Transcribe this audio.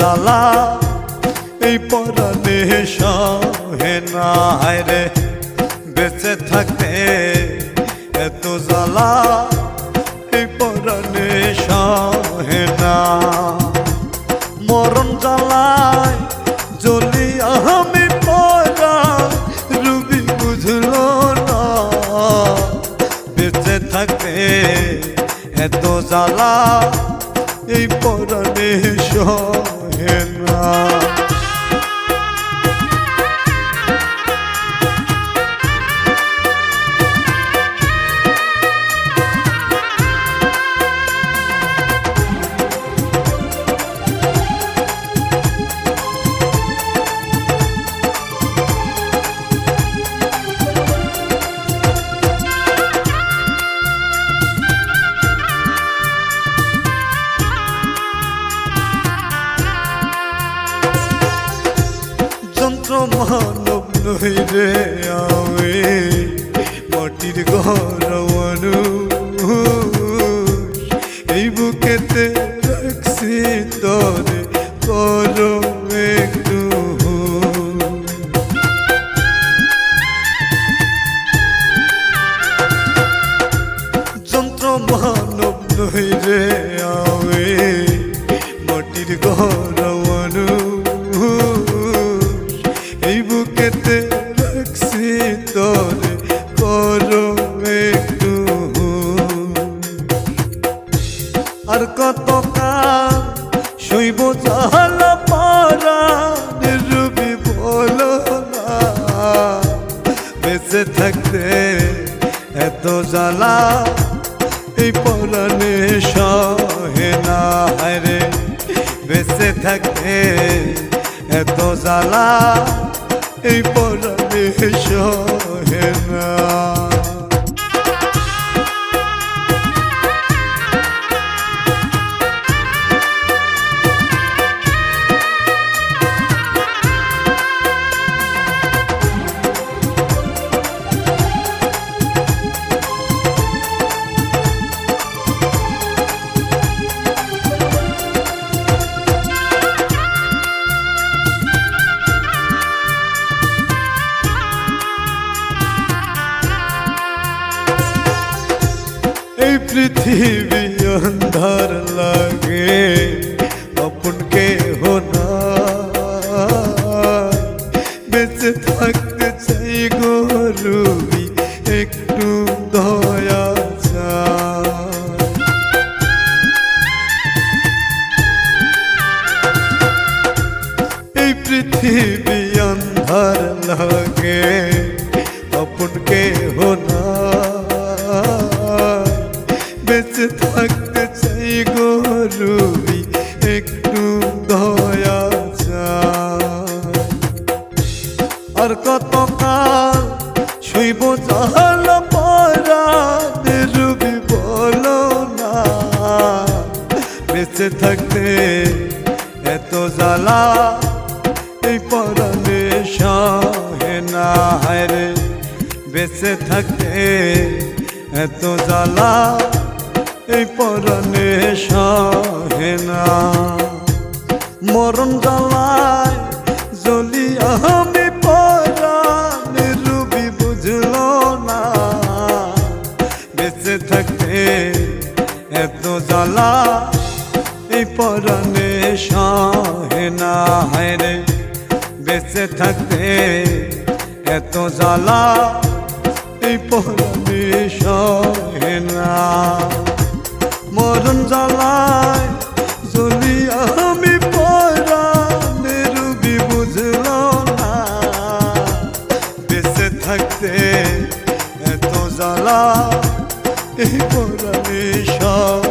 জ্বালা এই পরাণে সহে না। রে বেঁচে থাকতে এত জ্বালা এই পরাণে সহে না। মরণ জ্বালায় জ্বলি আমি পরা রুবি বুঝলো না। বেঁচে থাকতে এত জ্বালা এই পরাণে সহে না। মানব নই রে আমি মাটির ঘর মানুষ। এই বুকেতে রাখছি তরে করো একটু। যন্ত্র মানব নই রে আমি মাটির ঘর মানুষ। এই বুকেতে রাখছি তরে করো একটু। আর কত কাল শৈব জ্বালা পরাণ রুবি বলো না। বেঁচে থাকতে এত জ্বালা এই পরাণে সহে না। রে বেঁচে থাকতে এত জ্বালা এই পরাণে সহে না। এই পৃথিবী অন্ধার লাগে আপন কেহ নাই। বেঁচে থাকতে চাই গো রুবি একটু দয়া চাই। এই পৃথিবী অন্ধার লাগে আপন কেহ নাই। বেঁচে থাকতে চাই গো রুবি একটু দয়া চাই। আর কত কাল শৈব জ্বালা পরাণ রুবি বলো না। বেঁচে থাকতে এত জ্বালা এই পরাণে সহে না। রে বেঁচে থাকতে এত জ্বালা এই পরাণে সহে না। মরণ জ্বালায় জ্বলি আমি পরাণ রুবি বুঝলো না। বেঁচে থাকতে এত জ্বালা এই পরাণে সহে না। রে বেঁচে থাকতে এত জ্বালা এই পরাণে সহে না। মরণ জ্বালায় জ্বলি আমি পরাণ রুবি বুঝলো না। বেঁচে থাকতে এত জ্বালা এই পরাণে সহে না।